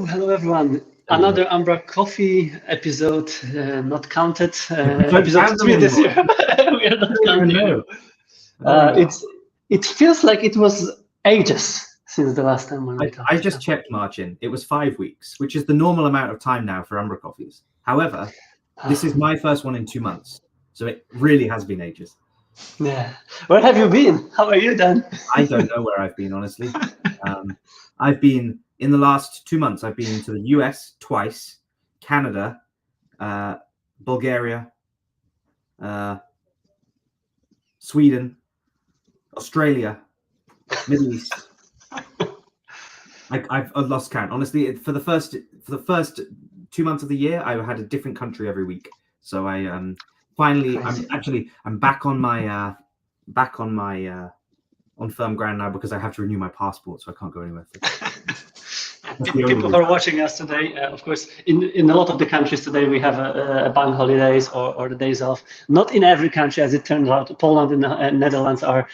hello everyone. Another UmbraCoffee episode, not counted. Don't Episode count them 3 this year. anymore. We are not I don't counting. know. It feels like it was ages since the last time when we talked. I just checked, Marcin. It was 5 weeks, which is the normal amount of time now for UmbraCoffees. However, this is my first one in 2 months, so it really has been ages. Yeah. Where have you been? How are you then? I don't know where I've been, honestly. I've been, in the last 2 months, I've been to the US twice, Canada, Bulgaria, Sweden, Australia, Middle East. I've lost count. Honestly, for the first 2 months of the year, I had a different country every week. So I finally, I'm back on my on firm ground now because I have to renew my passport, so I can't go anywhere. People who are watching us today, of course, in a lot of the countries today, we have a bank holidays or the days off. Not in every country, as it turns out. Poland and Netherlands are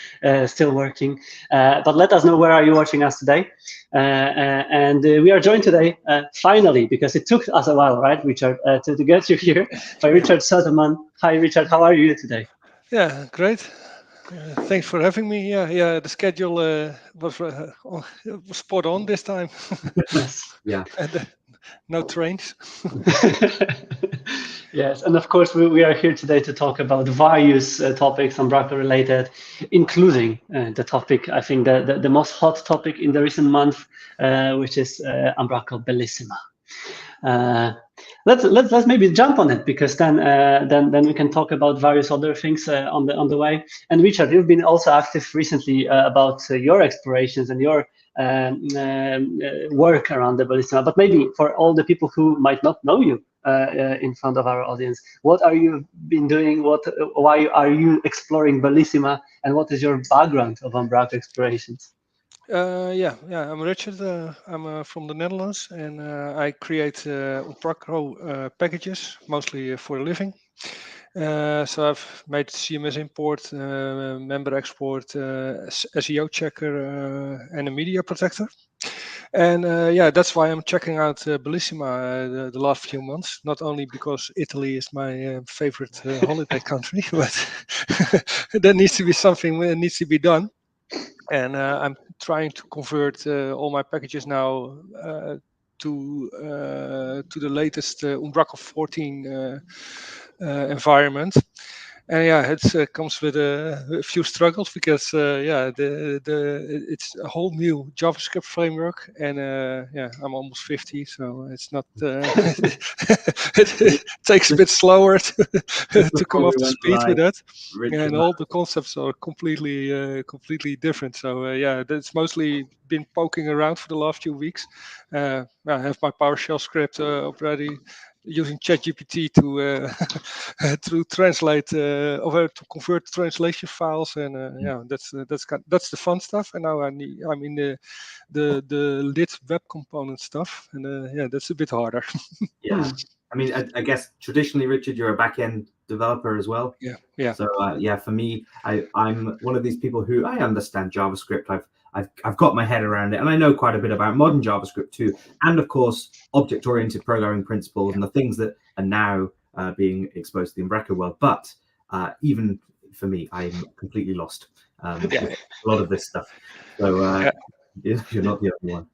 still working. But let us know where are you watching us today. And we are joined today, finally, because it took us a while, right, Richard, to get you here, by Richard Soderman. Hi, Richard. How are you today? Yeah, great. Thanks for having me. Yeah. The schedule was spot on this time. Yes. Yeah. And, no trains. Yes, and of course we are here today to talk about various topics Umbraco related, including the topic, I think the most hot topic in the recent month, which is Umbraco Bellissima. Let's maybe jump on it, because then we can talk about various other things on the way. And Richard, you've been also active recently about your explorations and your work around the Bellissima. But maybe for all the people who might not know you in front of our audience, what are you been doing? Why are you exploring Bellissima, and what is your background of Umbraco explorations? I'm Richard. I'm from the Netherlands, and I create Umbraco packages, mostly for a living. So I've made CMS import, member export, SEO checker, and a media protector. And that's why I'm checking out Bellissima the last few months. Not only because Italy is my favorite holiday country, but there needs to be something that needs to be done. And I'm trying to convert all my packages now to the latest Umbraco 14 environment. And it comes with a few struggles, because it's a whole new JavaScript framework, and I'm almost 50, so it's not it takes a bit slower to come up to speed with that. And all the concepts are completely different. So that's mostly been poking around for the last few weeks. I have my PowerShell script already, using ChatGPT to translate or to convert translation files, and that's the fun stuff. And now I'm in the lit web component stuff, and that's a bit harder. Yeah, I mean, I guess traditionally, Richard, you're a back-end developer as well. Yeah. So for me, I'm one of these people who I understand JavaScript. I've got my head around it, and I know quite a bit about modern JavaScript too, and of course object-oriented programming principles and the things that are now being exposed to the Umbraco world. But even for me, I'm completely lost with a lot of this stuff. So you're not the only one.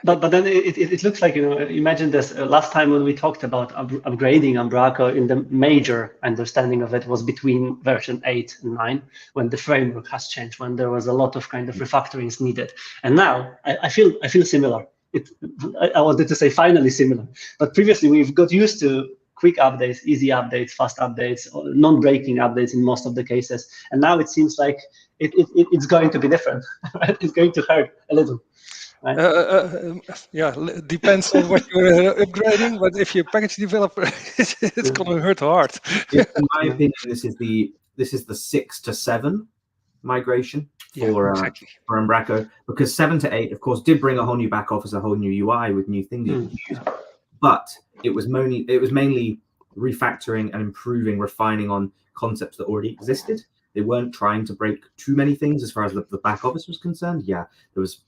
But then it looks like, imagine this, last time when we talked about upgrading Umbraco, in the major understanding of it was between version 8 and 9, when the framework has changed, when there was a lot of kind of refactorings needed. And now I feel similar. I wanted to say finally similar, but previously we've got used to quick updates, easy updates, fast updates, non-breaking updates in most of the cases. And now it seems like it's going to be different. Right? It's going to hurt a little. Right? Depends on what you're upgrading, but if you're a package developer, it's going to hurt hard. In my opinion, this is the 6 to 7 migration for Umbraco, because 7 to 8, of course, did bring a whole new back office, a whole new UI with new things you could use, but it was mainly refactoring and improving, refining on concepts that already existed. They weren't trying to break too many things as far as the back office was concerned. Yeah, there was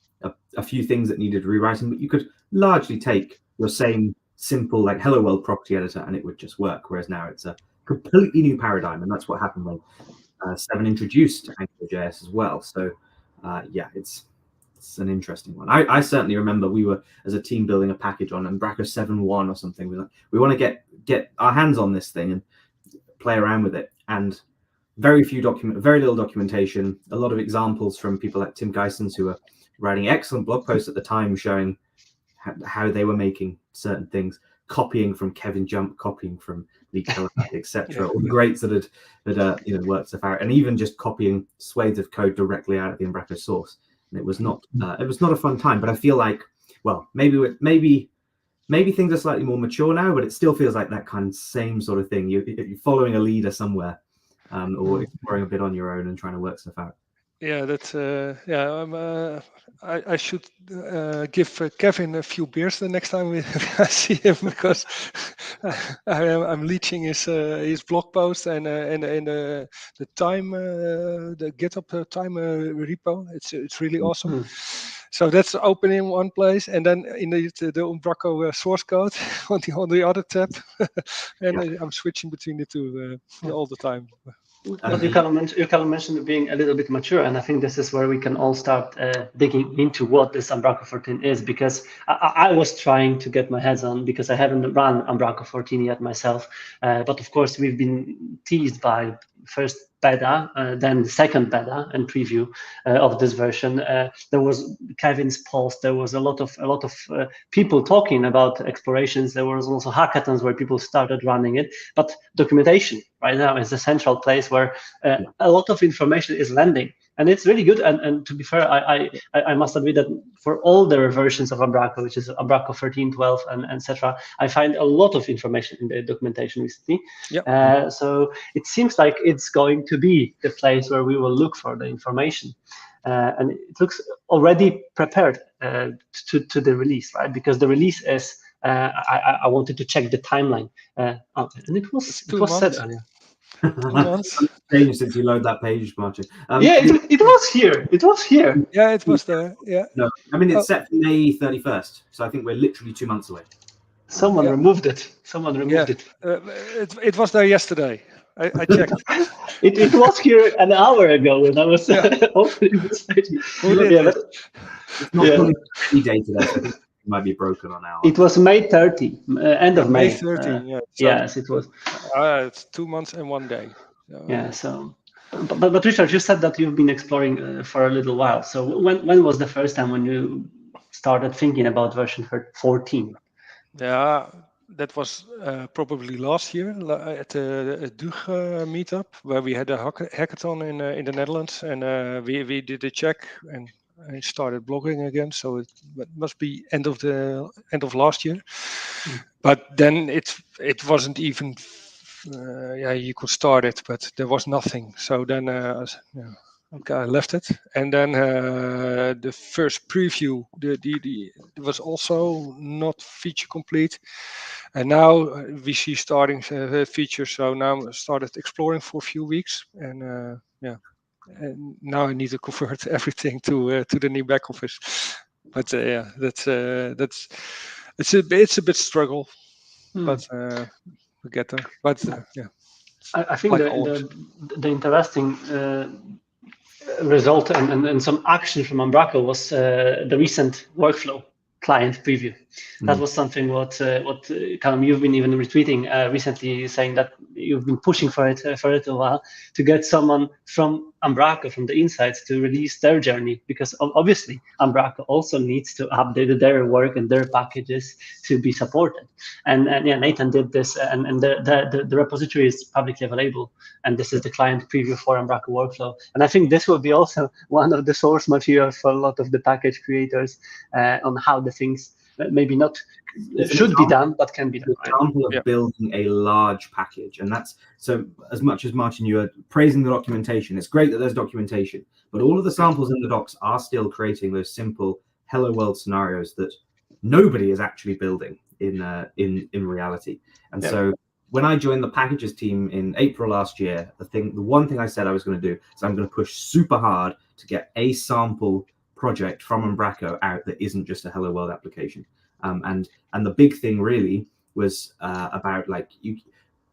a few things that needed rewriting, but you could largely take your same simple like Hello World property editor, and it would just work. Whereas now it's a completely new paradigm, and that's what happened when 7 introduced AngularJS as well. So yeah, it's an interesting one. I certainly remember we were as a team building a package on Umbraco 7.1 or something. We want to get our hands on this thing and play around with it, and very little documentation, a lot of examples from people like Tim Geissens, who were writing excellent blog posts at the time showing how they were making certain things, copying from Kevin Jump, copying from Lee Keller, etc. All the greats that had worked stuff out, and even just copying swathes of code directly out of the Umbraco source. And it was not a fun time. But I feel like, well, maybe things are slightly more mature now, but it still feels like that kind of same sort of thing. You're following a leader somewhere, or exploring a bit on your own and trying to work stuff out. Yeah, that's I should give Kevin a few beers the next time I see him, because I'm leeching his blog post and the time the GitHub time repo. It's really awesome. So that's open in one place, and then in the Umbraco source code on the other tab, and I'm switching between the two all the time. But you kind of mentioned being a little bit mature, and I think this is where we can all start digging into what this Umbraco 14 is, because I was trying to get my heads on, because I haven't run Umbraco 14 yet myself. But of course, we've been teased by first beta, then the second beta and preview of this version. There was Kevin's post. There was a lot of people talking about explorations. There was also hackathons where people started running it. But documentation right now is the central place where a lot of information is landing, and it's really good. And to be fair, I must admit that for older versions of Umbraco, which is Umbraco 13, 12, and etc., I find a lot of information in the documentation recently. So it seems like it's going to be the place where we will look for the information. And it looks already prepared to the release, right? Because the release is, I wanted to check the timeline, and it was said earlier. 2 months. Changed since you load that page, Marcin. It was here. It was here. Yeah, it was there. Yeah. No, I mean it's set for May 31st, so I think we're literally 2 months away. Someone removed it. Someone removed it. It was there yesterday. I checked. It was here an hour ago when I was opening the site. It's not any day today. So I think it might be broken on our. It was May 30, end of May. May 30, yeah. So, yes, it was. It's 2 months and 1 day. Yeah. So, but Richard, you said that you've been exploring for a little while. So when was the first time when you started thinking about version 14? Yeah, that was probably last year at the DUG meetup, where we had a hackathon in the Netherlands, and we did a check and I started blogging again. So it must be end of last year. But then it wasn't even you could start it, but there was nothing. So then okay, I left it, and then the first preview, it was also not feature complete, and now we see starting features. So now I started exploring for a few weeks, and and now I need to convert everything to the new back office. But that's it's a bit struggle, but we get there. But I think the interesting result and some action from Umbraco was the recent workflow client preview. That was something what Callum, you've been even retweeting recently, saying that you've been pushing for it for a little while to get someone from Umbraco, from the insides, to release their journey, because obviously Umbraco also needs to update their work and their packages to be supported. And Nathan did this, and the repository is publicly available, and this is the client preview for Umbraco workflow. And I think this will be also one of the source materials for a lot of the package creators on how the things maybe not should be done, but can be done. Example of building a large package, and that's so. As much as Marcin, you are praising the documentation, it's great that there's documentation, but all of the samples in the docs are still creating those simple hello world scenarios that nobody is actually building in reality. And so when I joined the packages team in April last year, the one thing I said I was going to do is I'm going to push super hard to get a sample project from Umbraco out that isn't just a hello world application. And the big thing really was about like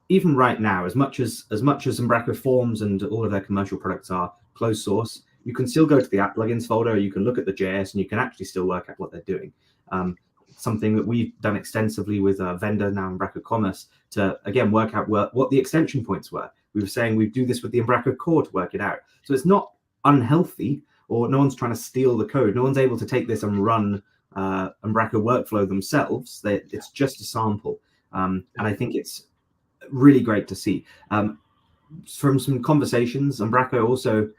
even right now, as much as Umbraco Forms and all of their commercial products are closed source, you can still go to the app plugins folder, you can look at the JS, and you can actually still work out what they're doing. Something that we've done extensively with a vendor now, Umbraco Commerce, to again work out what the extension points were. We were saying we do this with the Umbraco core to work it out. So it's not unhealthy, or no one's trying to steal the code. No one's able to take this and run Umbraco workflow themselves. It's just a sample. And I think it's really great to see. From some conversations, Umbraco also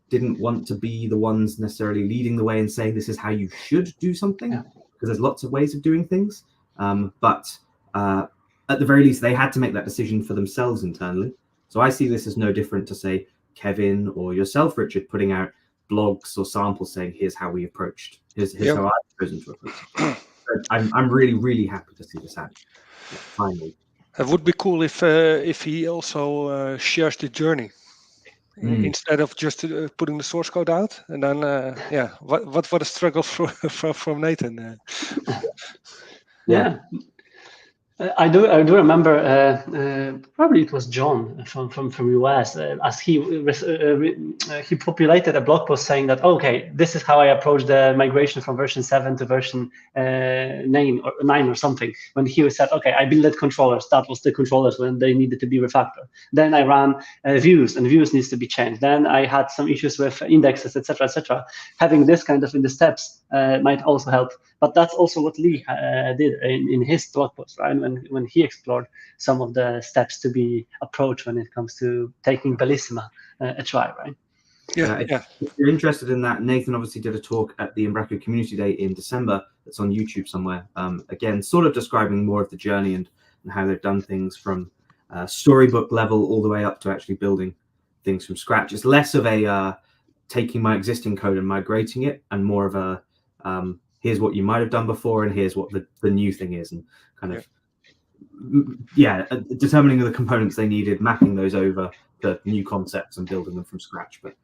didn't want to be the ones necessarily leading the way and saying this is how you should do something, because there's lots of ways of doing things. But at the very least, they had to make that decision for themselves internally. So I see this as no different to, say, Kevin or yourself, Richard, putting out blogs or samples saying, here's how we approached, here's how I've chosen to approach it. So I'm really, really happy to see this happen. Finally. It would be cool if he also shares the journey instead of just putting the source code out. And then, what a struggle from Nathan. Yeah. I do remember probably it was John from US as he populated a blog post saying that, okay, this is how I approach the migration from version 7 to version 9 or something. When he said, okay, I built controllers, that was the controllers when they needed to be refactored. Then I ran views, and views needs to be changed. Then I had some issues with indexes, etc., etc. Having this kind of in the steps might also help. But that's also what Lee did in his blog post, right? When he explored some of the steps to be approached when it comes to taking Bellissima a try, right? If you're interested in that, Nathan obviously did a talk at the Umbraco Community Day in December. That's on YouTube somewhere. Again, sort of describing more of the journey and how they've done things from storybook level all the way up to actually building things from scratch. It's less of a taking my existing code and migrating it, and more of a here's what you might have done before, and here's what the new thing is, and kind of determining the components they needed, mapping those over to new concepts and building them from scratch. But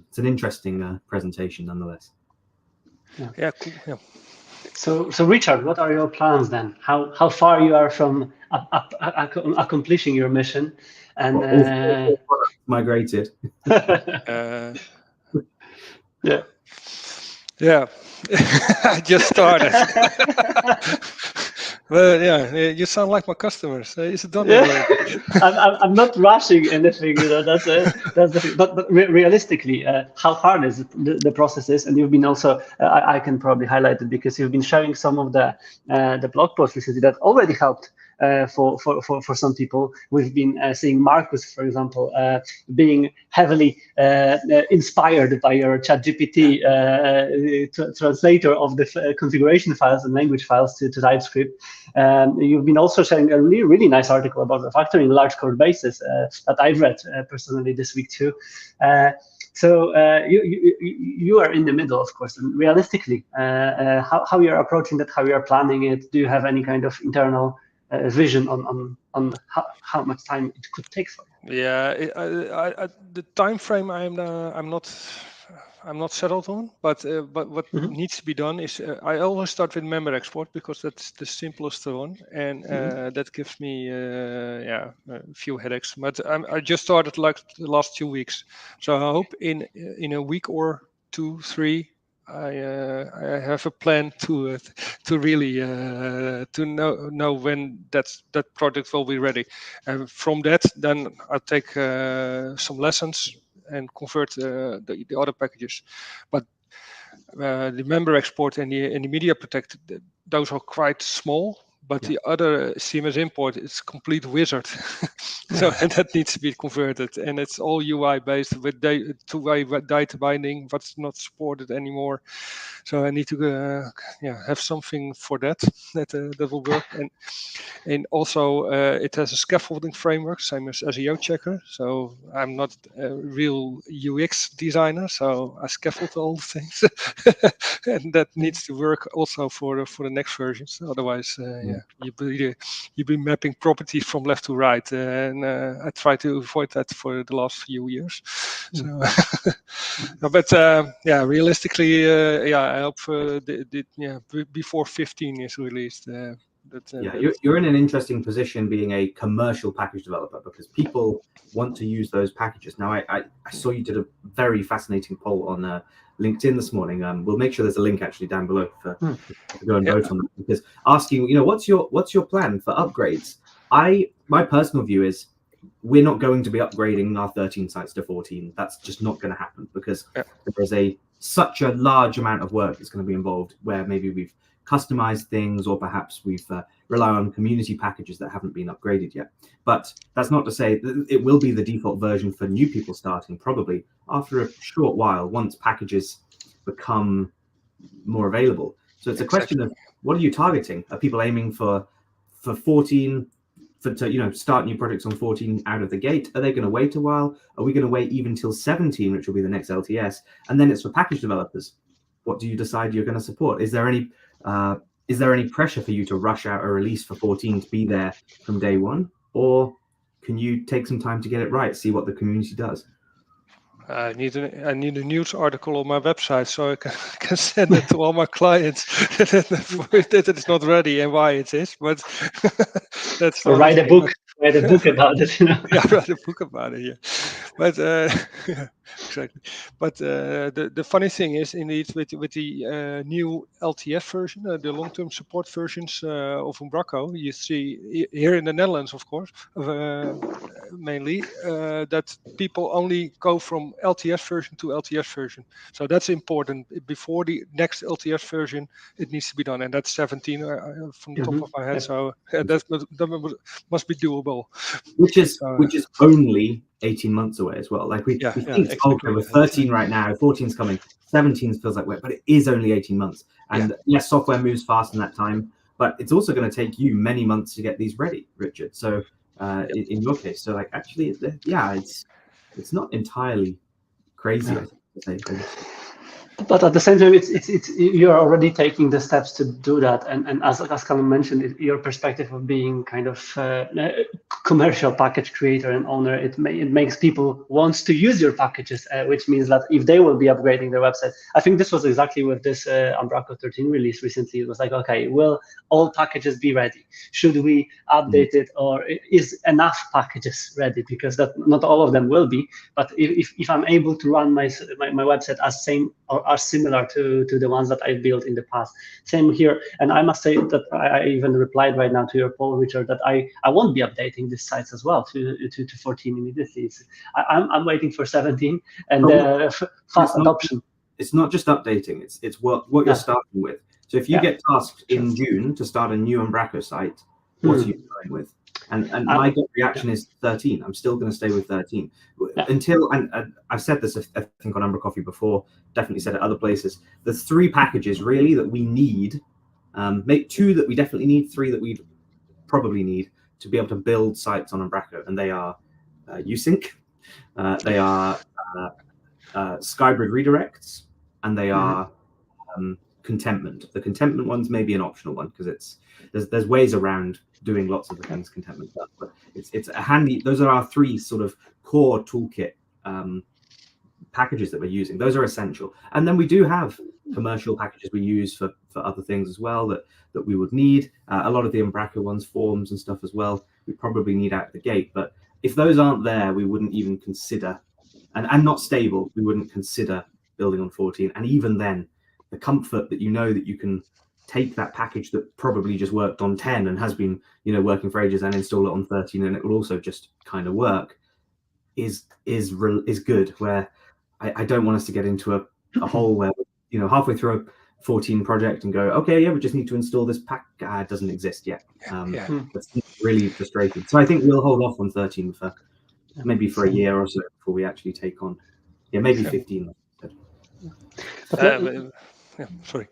it's an interesting presentation nonetheless. Cool. So Richard, what are your plans then? How far you are from accomplishing your mission? And all migrated. I just started. Well, you sound like my customers. Is it done already? I'm not rushing anything. That's the thing. But realistically, how hard is the process is, and you've been also. I can probably highlight it because you've been sharing some of the blog posts recently that already helped. For some people, we've been seeing Marcus, for example, being heavily inspired by your ChatGPT translator of the configuration files and language files to TypeScript. You've been also sharing a really, really nice article about refactoring large code bases that I've read personally this week too. So you are in the middle, of course. And realistically, how you're approaching that, how you're planning it? Do you have any kind of internal vision on how much time it could take for you? The time frame I'm not settled on, but what needs to be done is I always start with member export because that's the simplest one, and that gives me a few headaches. But I just started like the last 2 weeks, so I hope in a week or 2, 3. I have a plan to really to know when that project will be ready, and from that then I'll take some lessons and convert the other packages. But the member export and the media protect, those are quite small. But the other CMS import is complete wizard, so and that needs to be converted, and it's all UI based with two-way data binding, what's not supported anymore. So I need to have something for that will work, and also it has a scaffolding framework, same as SEO checker. So I'm not a real UX designer, so I scaffold all the things, and that needs to work also for the next versions. Otherwise, you be mapping properties from left to right, and I try to avoid that for the last few years. So, no, but realistically, I hope before 15 is released. You're in an interesting position being a commercial package developer, because people want to use those packages. Now, I saw you did a very fascinating poll on LinkedIn this morning. We'll make sure there's a link actually down below for to go and vote on that, because asking, what's your plan for upgrades? My personal view is we're not going to be upgrading our 13 sites to 14. That's just not going to happen, because there's such a large amount of work that's going to be involved, where maybe we've customized things, or perhaps we've rely on community packages that haven't been upgraded yet. But that's not to say that it will be the default version for new people starting, probably after a short while, once packages become more available. So it's a question of, what are you targeting? Are people aiming for 14, to start new projects on 14 out of the gate? Are they going to wait a while? Are we going to wait even till 17, which will be the next LTS? And then it's for package developers. What do you decide you're going to support? Is there any pressure for you to rush out a release for 14 to be there from day one? Or can you take some time to get it right, see what the community does? I need a news article on my website, so I can send it to all my clients that it's not ready and why it is. But that's or write a book. Write a book about it. Yeah, write a book about it. Yeah, but exactly. But the funny thing is, indeed, with the new LTS version, the long-term support versions of Umbraco, you see here in the Netherlands, of course, mainly that people only go from LTS version to LTS version. So that's important. Before the next LTS version, it needs to be done, and that's 17 from the top of my head. So that must be doable. Which is only 18 months away as well. Like we think, okay, we're 13 right now, 14's coming, 17 feels like, but it is only 18 months. And yes, software moves fast in that time, but it's also going to take you many months to get these ready, Richard. So in your case, so like actually, it's not entirely crazy, I think. But at the same time, it's you're already taking the steps to do that, and as Callum mentioned, your perspective of being kind of commercial package creator and owner, it makes people want to use your packages, which means that if they will be upgrading their website, I think this was exactly with this Umbraco 13 release recently. It was like, okay, will all packages be ready? Should we update it, or is enough packages ready? Because that not all of them will be, but if I'm able to run my website as same or are similar to the ones that I built in the past. Same here. And I must say that I even replied right now to your poll, Richard, that I won't be updating these sites as well to 14 immediately. I'm waiting for 17 and fast adoption. It's not just updating, it's what you're starting with. So if you get tasked in June to start a new Umbraco site, what are you starting with? And my gut reaction is 13. I'm still going to stay with 13 until, and I've said this, I think, on umbraCoffee before, definitely said it other places. There's 3 packages really that we need, make 2 that we definitely need, 3 that we'd probably need to be able to build sites on Umbraco. And they are usync, they are Skybrid redirects, and they are contentment. The contentment one's maybe an optional one, because there's ways around doing lots of the things contentment does, but it's a handy. Those are our 3 sort of core toolkit packages that we're using. Those are essential, and then we do have commercial packages we use for other things as well that we would need. A lot of the Umbraco ones, forms and stuff as well, we probably need out the gate. But if those aren't there, we wouldn't even consider, and not stable, we wouldn't consider building on 14. And even then, the comfort that that you can take that package that probably just worked on 10 and has been working for ages and install it on 13, and it will also just kind of work, is good. Where I don't want us to get into a hole where halfway through a 14 project and go, okay, we just need to install this pack. It doesn't exist yet. That's really frustrating. So I think we'll hold off on 13 for maybe for a year or so before we actually take on maybe 15. Sorry.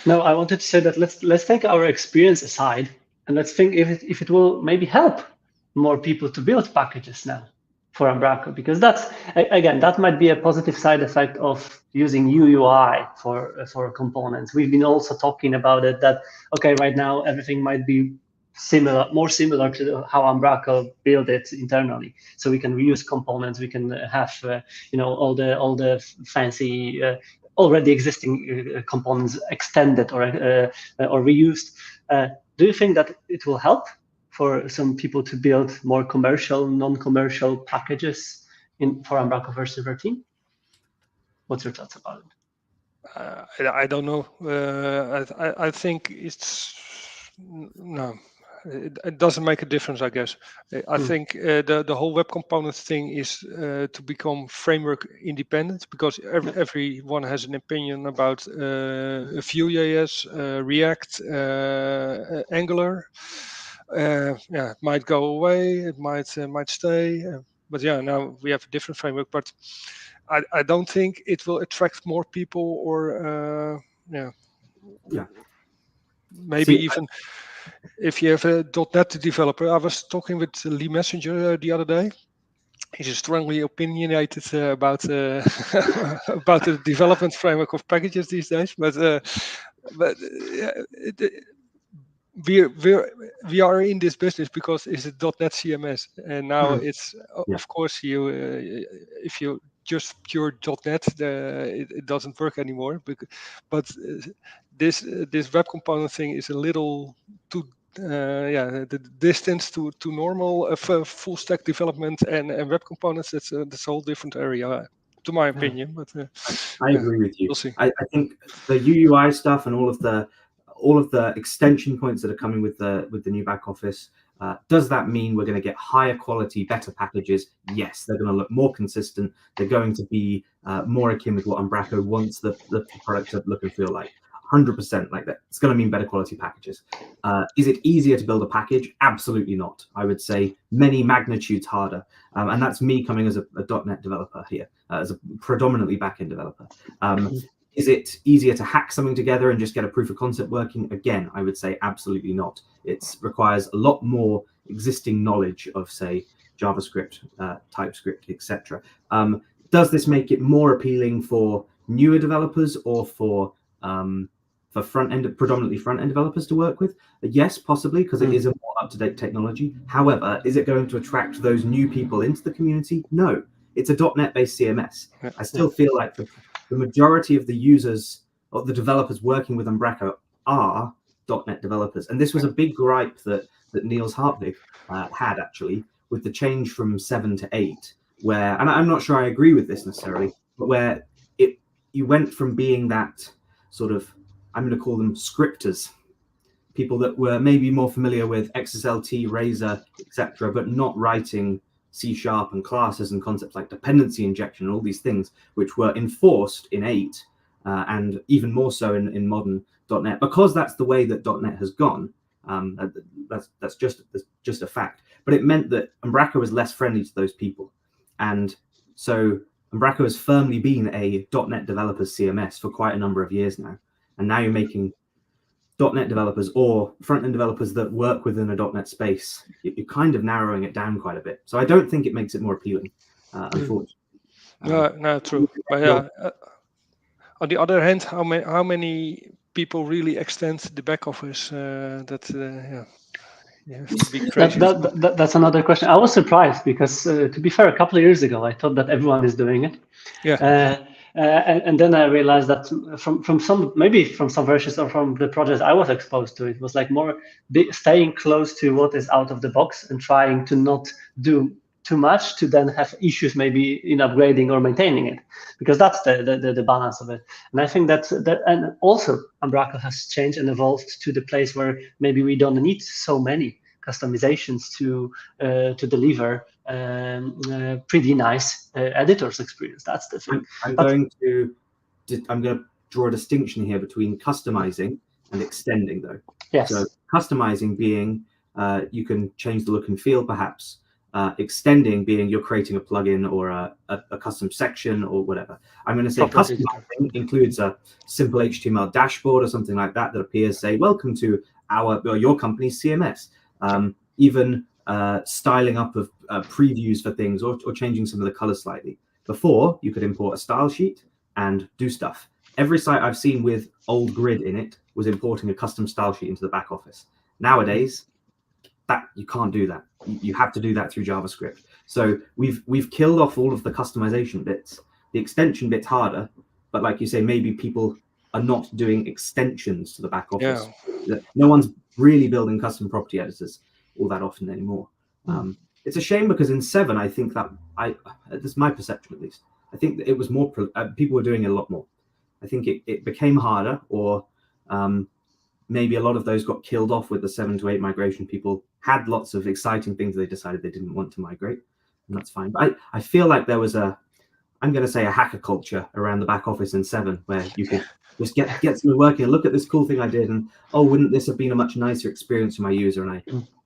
No, I wanted to say that let's take our experience aside and let's think if it will maybe help more people to build packages now. for Umbraco, because that's, again, that might be a positive side effect of using UUI for components. We've been also talking about it, that okay, right now everything might be similar, more similar to how Umbraco built it internally. So we can reuse components, we can have all the fancy already existing components extended or reused. Do you think that it will help for some people to build more commercial, non-commercial packages for Umbraco version 13? What's your thoughts about it? I don't know. I think it's no. It doesn't make a difference, I guess. I think the whole web component thing is to become framework independent, because everyone has an opinion about Vue.js, React, Angular. It might go away, it might stay, but yeah, now we have a different framework. But I don't think it will attract more people, or maybe even if you have a .NET developer. I was talking with Lee Messenger the other day. He's strongly opinionated about about the development framework of packages these days. But we are in this business because it's a .NET CMS, and now it's of course if you just pure .NET, it doesn't work anymore. But this web component thing is a little too the distance to normal full stack development and web components. That's a whole different area, to my opinion. But I agree with you. We'll see. I think the UUI stuff and all of the extension points that are coming with the new back office, does that mean we're going to get higher quality, better packages? Yes, they're going to look more consistent. They're going to be more akin with what Umbraco wants the product to look and feel like. 100% like that. It's going to mean better quality packages. Is it easier to build a package? Absolutely not. I would say many magnitudes harder. And that's me coming as a .NET developer here, as a predominantly backend developer. Is it easier to hack something together and just get a proof of concept working? Again, I would say absolutely not. It requires a lot more existing knowledge of, say, JavaScript, TypeScript, etc. Does this make it more appealing for newer developers or for predominantly front-end developers to work with? Yes, possibly, because it is a more up-to-date technology. However, is it going to attract those new people into the community? No. It's a .NET-based CMS. I still feel like the majority of the users or the developers working with Umbraco are .NET developers. And this was a big gripe that Niels Hartvig had, actually, with the change from 7 to 8, where, and I'm not sure I agree with this necessarily, but where you went from being that sort of, I'm going to call them scripters, people that were maybe more familiar with XSLT, Razor, etc., but not writing C# and classes and concepts like dependency injection and all these things, which were enforced in 8 and even more so in modern .NET, because that's the way that .NET has gone. That's just a fact. But it meant that Umbraco was less friendly to those people, and so Umbraco has firmly been a .NET developers CMS for quite a number of years now, and now you're making .NET developers or front-end developers that work within a .NET space, you're kind of narrowing it down quite a bit. So I don't think it makes it more appealing, unfortunately. No, true. But yeah, on the other hand, how many people really extend the back office? You have to be crazy. That's another question. I was surprised because, to be fair, a couple of years ago, I thought that everyone is doing it. Yeah. And then I realized that from some versions or from the projects I was exposed to, it was like more staying close to what is out of the box and trying to not do too much to then have issues maybe in upgrading or maintaining it, because that's the balance of it. And I think that and also Umbraco has changed and evolved to the place where maybe we don't need so many customizations to deliver pretty nice editor's experience. That's the thing. I'm going to draw a distinction here between customizing and extending, though. Yes. So customizing being you can change the look and feel, perhaps. Extending being you're creating a plugin or a custom section or whatever. I'm going to say customizing includes a simple HTML dashboard or something like that appears, say, welcome to your company's CMS. Even styling up of previews for things, or changing some of the colors slightly. Before, you could import a style sheet and do stuff. Every site I've seen with old grid in it was importing a custom style sheet into the back office. Nowadays, that you can't do that. You have to do that through JavaScript. So we've killed off all of the customization bits. The extension bit's harder, but like you say, maybe people are not doing extensions to the back office. Yeah. No one's really building custom property editors all that often anymore. It's a shame, because in 7, I think that this is my perception at least. I think that it was more people were doing it a lot more. I think it became harder, or maybe a lot of those got killed off with the 7 to 8 migration. People had lots of exciting things they decided they didn't want to migrate, and that's fine. But I feel like there was I'm going to say a hacker culture around the back office in 7, where you could just get something working and look at this cool thing I did, and wouldn't this have been a much nicer experience for my user? And I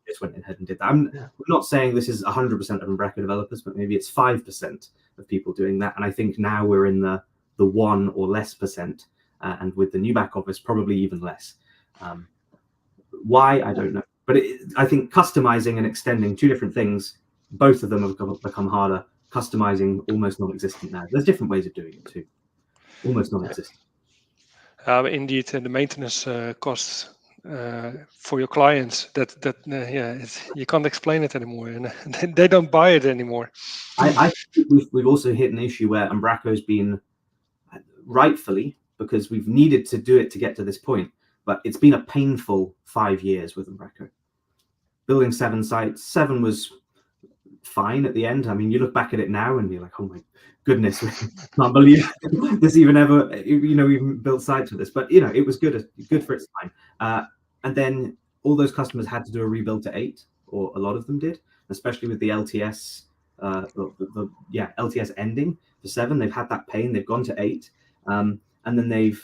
just went ahead and did that. I'm not saying this is 100% of Umbraco developers, but maybe it's 5% of people doing that. And I think now we're in the 1 or less percent, and with the new back office, probably even less. Why, I don't know. But I think customizing and extending, 2 different things. Both of them have become harder. Customizing, almost non-existent now. There's different ways of doing it too. Almost non-existent. Indeed, the maintenance costs for your clients, you can't explain it anymore, and they don't buy it anymore. I think we've also hit an issue where Umbraco's been, rightfully, because we've needed to do it to get to this point, but it's been a painful 5 years with Umbraco. Building 7 sites, 7 was fine at the end. I mean, you look back at it now and you're like, oh my goodness, I can't believe this even ever, we even built sites for this. But it was good for its time. And then all those customers had to do a rebuild to 8, or a lot of them did, especially with the LTS, LTS ending for 7. They've had that pain. They've gone to 8, and then they've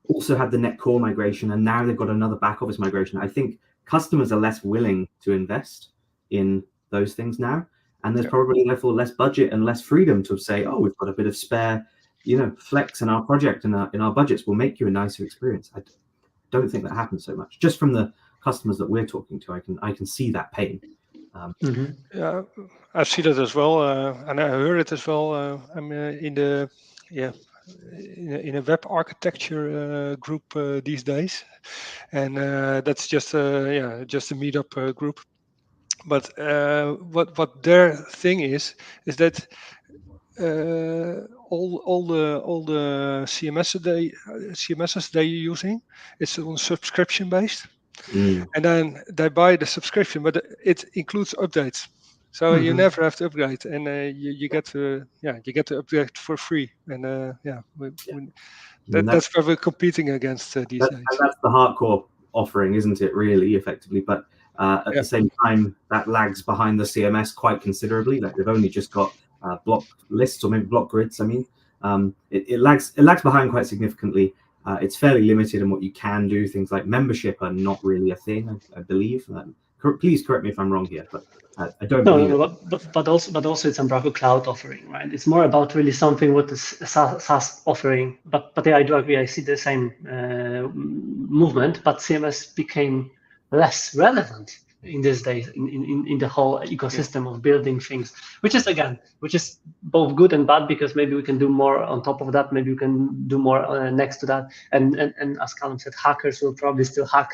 also had the net core migration, and now they've got another back office migration. I think customers are less willing to invest in those things now, and there's probably therefore less budget and less freedom to say, we've got a bit of spare, flex in our project and in our budgets. We'll make you a nicer experience. I don't think that happens so much. Just from the customers that we're talking to, I can see that pain. Yeah, I've seen it as well, and I heard it as well. I'm in a web architecture group these days, and that's just a meetup group. But what their thing is that all the CMSs they're using, it's on subscription based, and then they buy the subscription, but it includes updates, so you never have to upgrade, and you get to upgrade for free, and that's where we're competing against these days. And that's the hardcore offering, isn't it? Really, effectively, but. At the same time, that lags behind the CMS quite considerably. Like, they've only just got block lists, or maybe block grids. I mean, it lags behind quite significantly. It's fairly limited in what you can do. Things like membership are not really a thing, I believe. Please correct me if I'm wrong here, but I don't believe it. But also it's Umbraco Cloud offering, right? It's more about really something what is SaaS offering. But yeah, I do agree. I see the same movement, but CMS became less relevant in these days in the whole ecosystem of building things, which is both good and bad, because maybe we can do more on top of that, maybe we can do more next to that, and as Callum said, hackers will probably still hack,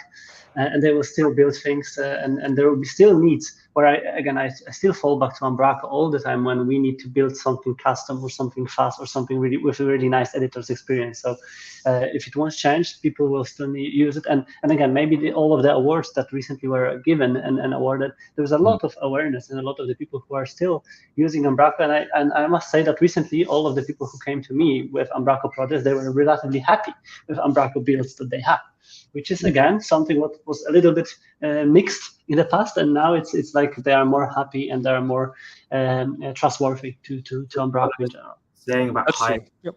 and they will still build things, and there will be still needs where I still fall back to Umbraco all the time when we need to build something custom or something fast or something really with a really nice editor's experience. So if it won't change, people will still use it. And again, maybe all of the awards that recently were given and awarded, there's a lot of awareness and a lot of the people who are still using Umbraco. And I must say that recently, all of the people who came to me with Umbraco projects, they were relatively happy with Umbraco builds that they have, which is again something what was a little bit mixed in the past, and now it's like they are more happy and they are more trustworthy to Umbraco in general. Saying about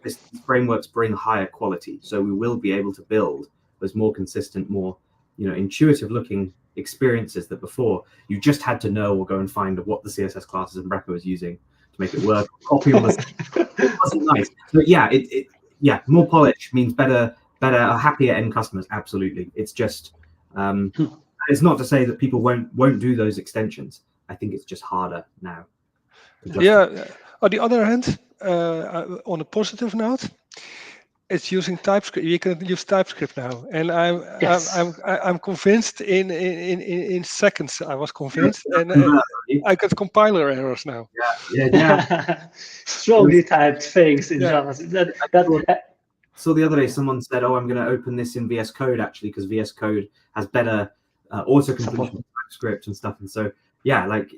these frameworks bring higher quality, so we will be able to build with more consistent, more intuitive looking experiences that before you just had to know or go and find what the CSS classes Umbraco was using to make it work. Copy all this. It wasn't nice. But yeah, more polish means better, happier end customers. Absolutely. It's just, and It's not to say that people won't do those extensions. I think it's just harder now. Yeah. On the other hand, on a positive note, it's using TypeScript. You can use TypeScript now, and I'm convinced in seconds. I was convinced, and I got compiler errors now. Yeah. Strongly typed things in JavaScript. So the other day, someone said, "Oh, I'm going to open this in VS Code actually, because VS Code has better autocompletion with TypeScript and stuff." And so, yeah, like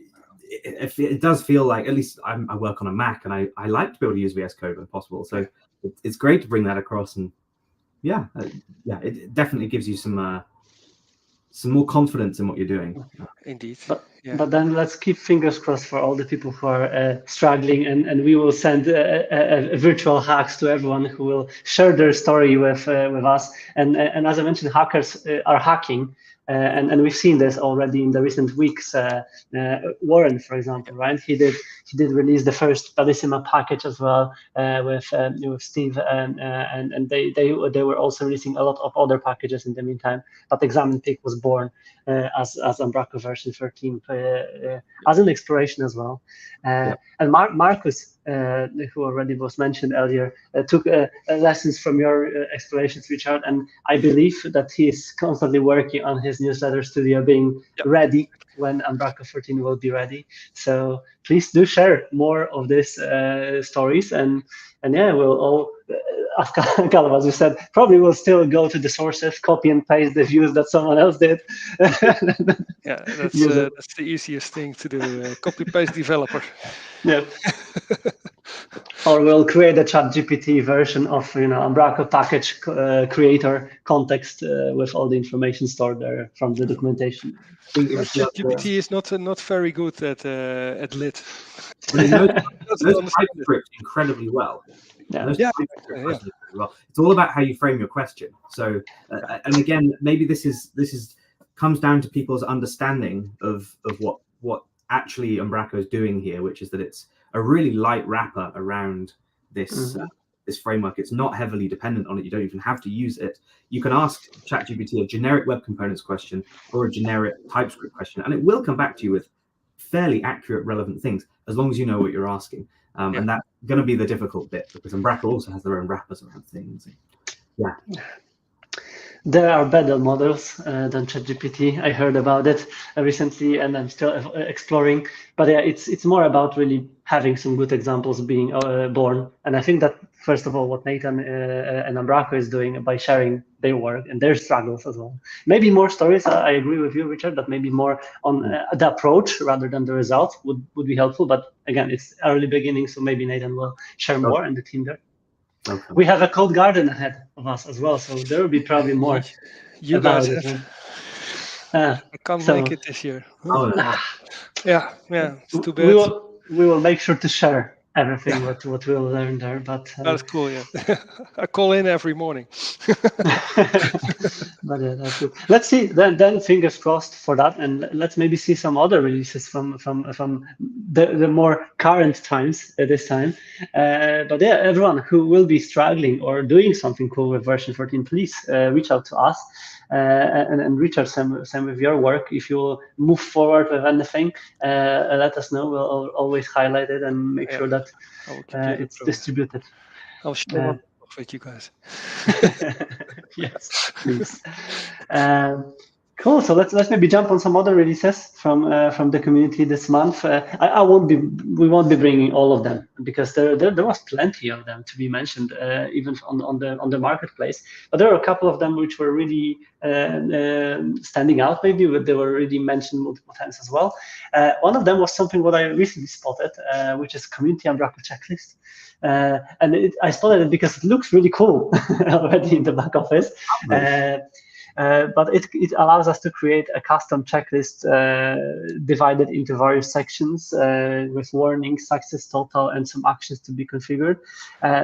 it does feel like, at least I work on a Mac, and I like to be able to use VS Code when possible. So it's great to bring that across, and it definitely gives you some more confidence in what you're doing. Indeed. But then let's keep fingers crossed for all the people who are struggling, and we will send a virtual hugs to everyone who will share their story with us. And as I mentioned, hackers are hacking. And we've seen this already in the recent weeks. Warren, for example, right? He did release the first Bellissima package as well with Steve, and they were also releasing a lot of other packages in the meantime. But Examine Peak was born as Umbraco version 13 as an exploration as well. And Marcus, who already was mentioned earlier, took lessons from your explorations, Richard, and I believe that he is constantly working on his newsletter studio being ready when Umbraco 14 will be ready. So please do share more of these stories, and we'll all, as Callum, as you said, probably will still go to the sources, copy and paste the views that someone else did. Yeah, that's the easiest thing to do. Copy paste developer. Yeah. Or we'll create a ChatGPT version of Umbraco package creator context with all the information stored there from the documentation. ChatGPT is not very good at lit. It knows TypeScript incredibly well. Well, it's all about how you frame your question. So, and again, maybe this comes down to people's understanding of what actually Umbraco is doing here, which is that it's a really light wrapper around this this framework. It's not heavily dependent on it. You don't even have to use it. You can ask ChatGPT a generic web components question or a generic TypeScript question, and it will come back to you with fairly accurate, relevant things, as long as you know what you're asking. And that's going to be the difficult bit, because Umbraco also has their own wrappers around things. Yeah. There are better models than ChatGPT. I heard about it recently, and I'm still exploring. But yeah, it's more about really having some good examples being born. And I think that, first of all, what Nathan and Umbraco is doing by sharing their work and their struggles as well. Maybe more stories. I agree with you, Richard, that maybe more on the approach rather than the results would be helpful. But again, it's early beginning, so maybe Nathan will share more and the team there. Okay. We have a code garden ahead of us as well, so there will be probably more. You guys have. I can't make it this year. Yeah, it's too bad. We will make sure to share everything what we'll learn there. But that's cool. Yeah, I call in every morning. But that's good. Let's see. Then fingers crossed for that, and let's maybe see some other releases from the more current times this time. But yeah, everyone who will be struggling or doing something cool with version 14, please reach out to us. And Richard, same with your work. If you will move forward with anything, let us know. We'll always highlight it and make sure that it's distributed. I'll share with you guys. Yes, please. Cool. So let's maybe jump on some other releases from the community this month. We won't be bringing all of them, because there was plenty of them to be mentioned, even on the marketplace. But there are a couple of them which were really standing out. Maybe they were already mentioned multiple times as well. One of them was something what I recently spotted, which is Community Umbraco Checklist. And I spotted it because it looks really cool already in the back office. But it allows us to create a custom checklist divided into various sections with warnings, success total, and some actions to be configured.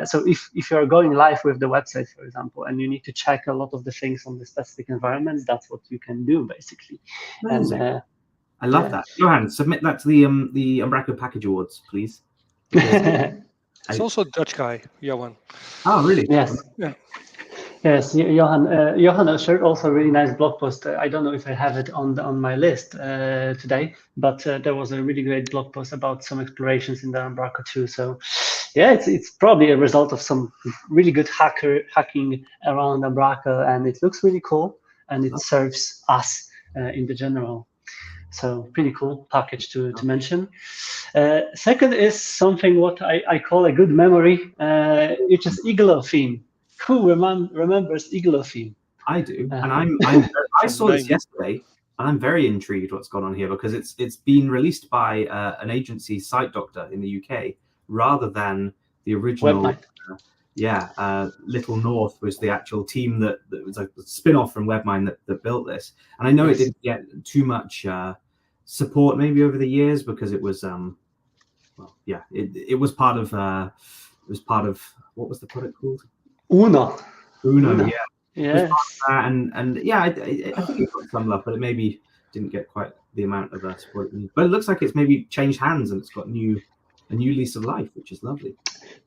So if you're going live with the website, for example, and you need to check a lot of the things on the specific environments, that's what you can do, basically. And, I love that. Johan, submit that to the Umbraco Package Awards, please. It's also a Dutch guy, Johan. Oh, really? Yes. Yeah. Yes, Johan shared also a really nice blog post. I don't know if I have it on my list today, but there was a really great blog post about some explorations in the Umbraco too. So, yeah, it's probably a result of some really good hacking around Umbraco, and it looks really cool, and it serves us in the general. So pretty cool package to mention. Second is something what I call a good memory, which is Igloo theme. Who remembers Igloo theme? I do, and I saw this yesterday, and I'm very intrigued what's gone on here because it's been released by an agency, Site Doctor, in the UK, rather than the original. Little North was the actual team that was a spin-off from Webmine that built this, and I know it didn't get too much support maybe over the years because it was it was part of what was the product called? Uno, yeah. And yeah, I think it got some love, but it maybe didn't get quite the amount of support. But it looks like it's maybe changed hands and it's got a new lease of life, which is lovely.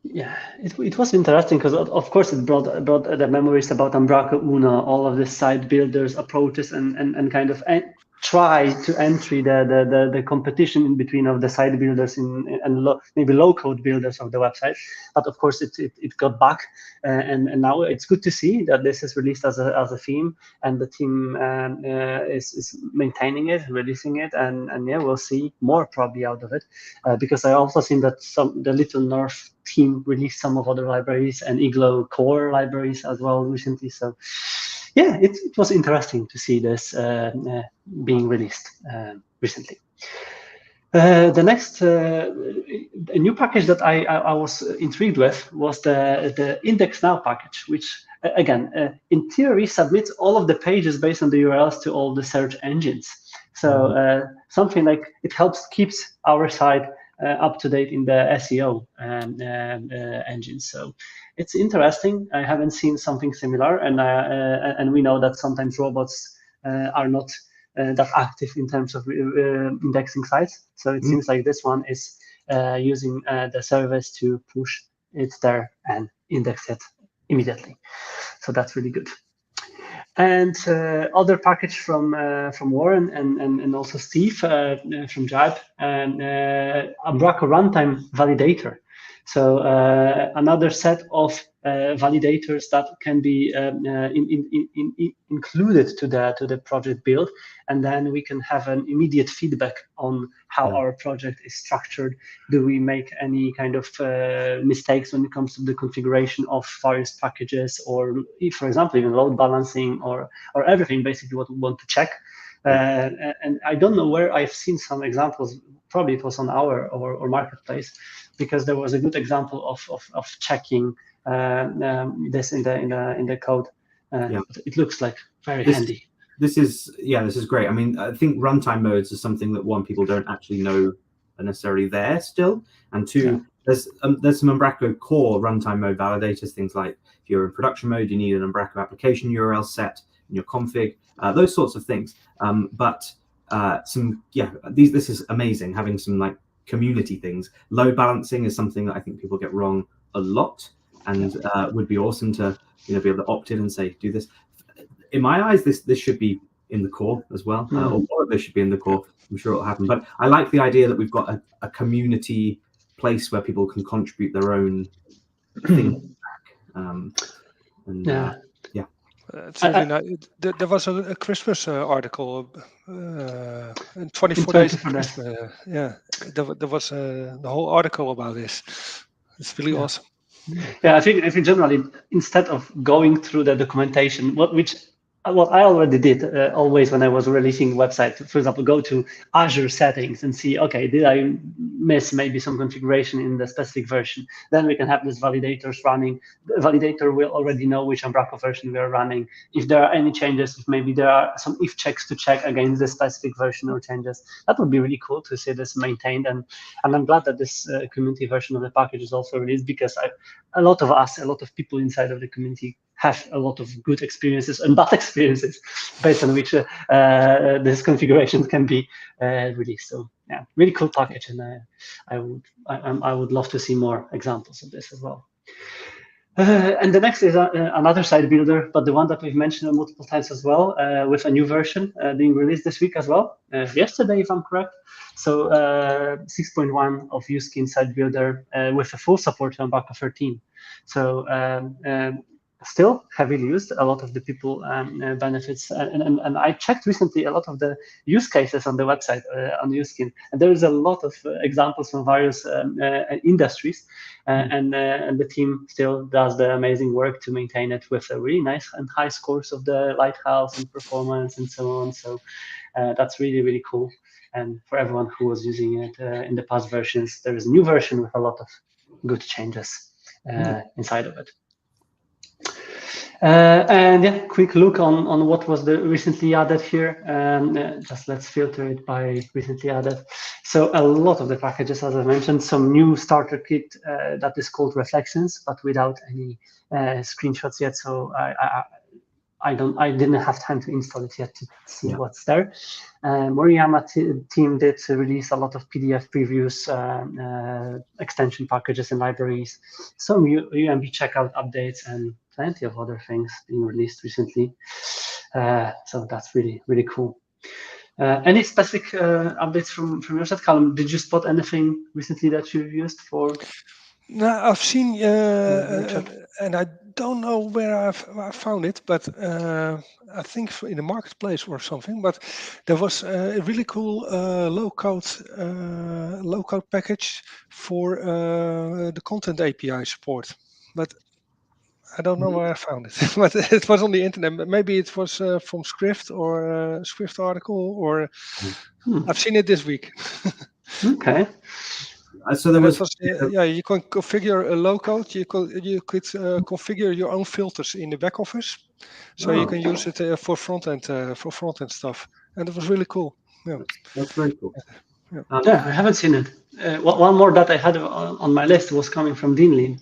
Yeah, it was interesting because of course it brought the memories about Umbraco Uno, all of the site builders approaches and kind of try to entry the competition in between of the site builders and maybe low code builders of the website. But of course it got back and now it's good to see that this is released as a theme and the team is maintaining it, releasing it, and yeah, we'll see more probably out of it because I also seen that the Little North team released some of other libraries and Igloo core libraries as well recently. So yeah, it was interesting to see this being released recently. The next a new package that I was intrigued with was the Index Now package, which again, in theory, submits all of the pages based on the URLs to all the search engines. So something like it keeps our site up to date in the SEO engine. So it's interesting. I haven't seen something similar, and we know that sometimes robots are not that active in terms of indexing sites. So it seems like this one is using the service to push it there and index it immediately. So that's really good. And other package from Warren and also Steve from Jibe, Umbraco Runtime Validator. So another set of validators that can be included to the project build, and then we can have an immediate feedback on how our project is structured. Do we make any kind of mistakes when it comes to the configuration of various packages, or if, for example, even load balancing or everything, basically what we want to check. And I don't know where I've seen some examples. Probably it was on our or marketplace, because there was a good example of checking this in the code. It looks like very handy. This is great. I mean, I think runtime modes is something that people don't actually know are necessarily there still, and two, there's some Umbraco core runtime mode validators. Things like if you're in production mode, you need an Umbraco application URL set in your config, those sorts of things. This is amazing, having some like community things. Load balancing is something that I think people get wrong a lot, and would be awesome to be able to opt in and say do this. In my eyes, this should be in the core as well, or all of this should be in the core. I'm sure it'll happen, but I like the idea that we've got a community place where people can contribute their own things back. There was a Christmas article, 24 days of Christmas. There was the whole article about this. It's really awesome. Yeah, I think generally, instead of going through the documentation, what I already did always when I was releasing websites, for example, go to Azure settings and see, okay, did I miss maybe some configuration in the specific version? Then we can have these validators running. The validator will already know which Umbraco version we are running. If there are any changes, if maybe there are some if checks to check against the specific version or changes, that would be really cool to see this maintained. And I'm glad that this community version of the package is also released, because a lot of people inside of the community have a lot of good experiences and bad experiences based on which this configuration can be released. So yeah, really cool package, and I would love to see more examples of this as well. And the next is another site builder, but the one that we've mentioned multiple times as well, with a new version being released this week as well, yesterday, if I'm correct. So 6.1 of Uskin site builder with a full support to Umbraco 13. So still heavily used. A lot of the people benefits, and I checked recently a lot of the use cases on the website on Uskin, and there is a lot of examples from various industries, and the team still does the amazing work to maintain it with a really nice and high scores of the Lighthouse and performance and so on. So that's really, really cool. And for everyone who was using it in the past versions, there is a new version with a lot of good changes inside of it. And yeah, quick look on what was the recently added here. Just let's filter it by recently added. So a lot of the packages, as I mentioned, some new starter kit that is called Reflections, but without any screenshots yet. So I didn't have time to install it yet to see what's there. Moriyama team did release a lot of PDF previews, extension packages and libraries, some UMB checkout updates, and plenty of other things being released recently. So that's really, really cool. Any specific updates from your side, Callum? Did you spot anything recently that you've used for? No, I've seen, and I don't know where I found it, but I think in the marketplace or something. But there was a really cool low-code package for the content API support. But I don't know where I found it. But it was on the internet. Maybe it was from Script or Swift article, or I've seen it this week. Okay. So there was, you can configure a low code. You could configure your own filters in the back office, so you can use it for front end stuff, and it was really cool. Yeah, that's very cool. Yeah, I haven't seen it. One more that I had on my list was coming from Dean Lin,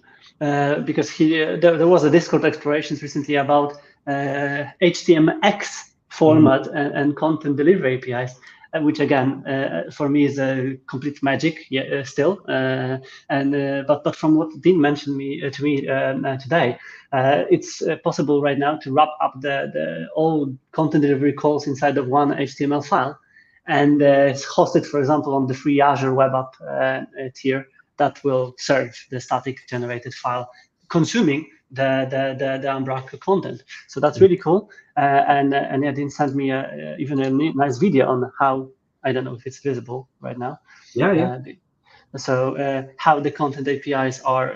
because there was a Discord explorations recently about HTMX format and content delivery APIs. Which again, for me, is a complete magic. Still, but from what Dean mentioned to me today, it's possible right now to wrap up the all content delivery calls inside of one HTML file, and it's hosted, for example, on the free Azure Web App tier that will serve the static generated file, consuming the Umbraco content. So that's really cool. And yeah, Dean sent me even a nice video on how, I don't know if it's visible right now. Yeah. So how the content APIs are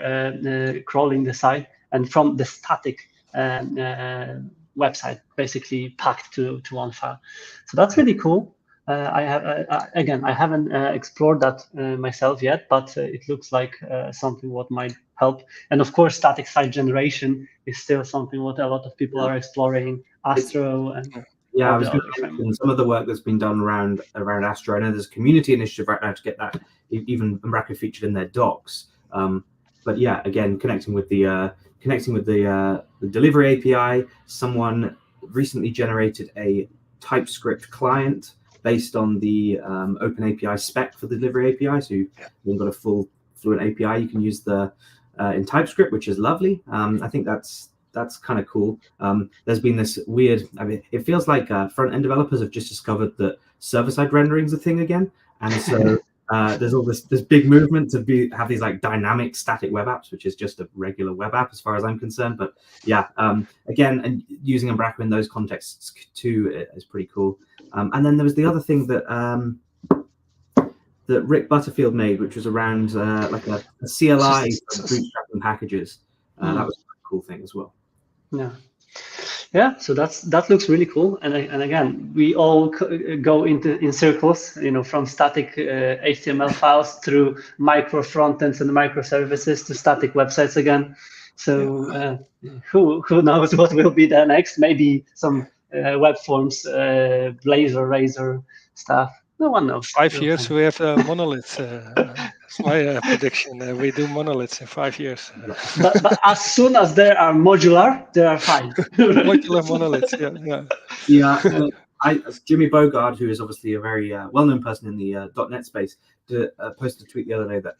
crawling the site, and from the static website, basically packed to one file. So that's really cool. I haven't explored that myself yet, but it looks like something what might help. And of course, static site generation is still something what a lot of people are exploring. Astro and I was going to mention some of the work that's been done around Astro. I know there's a community initiative right now to get that even Umbraco featured in their docs. But yeah, again, connecting with the delivery API. Someone recently generated a TypeScript client based on the OpenAPI spec for the delivery API. So you've got a full fluent API. You can use the in TypeScript, which is lovely. I think that's kind of cool. There's been this weird, it feels like front-end developers have just discovered that server-side rendering is a thing again. And so there's all this big movement to have these like dynamic static web apps, which is just a regular web app as far as I'm concerned. But yeah, again, and using Umbraco in those contexts too is pretty cool. And then there was the other thing that that Rick Butterfield made, which was around like a CLI for bootstrapping packages. That was a cool thing as well. Yeah. So that looks really cool. And again, we all go in circles, from static HTML files through micro frontends and microservices to static websites again. So who knows what will be the next? Maybe some web forms, Blazor, Razor stuff. No one knows. 5 years we have a monolith. That's my prediction. We do monoliths in 5 years. But as soon as they are modular, they are fine. Modular monoliths. Yeah. Jimmy Bogard, who is obviously a very well-known person in the .NET space, posted a tweet the other day that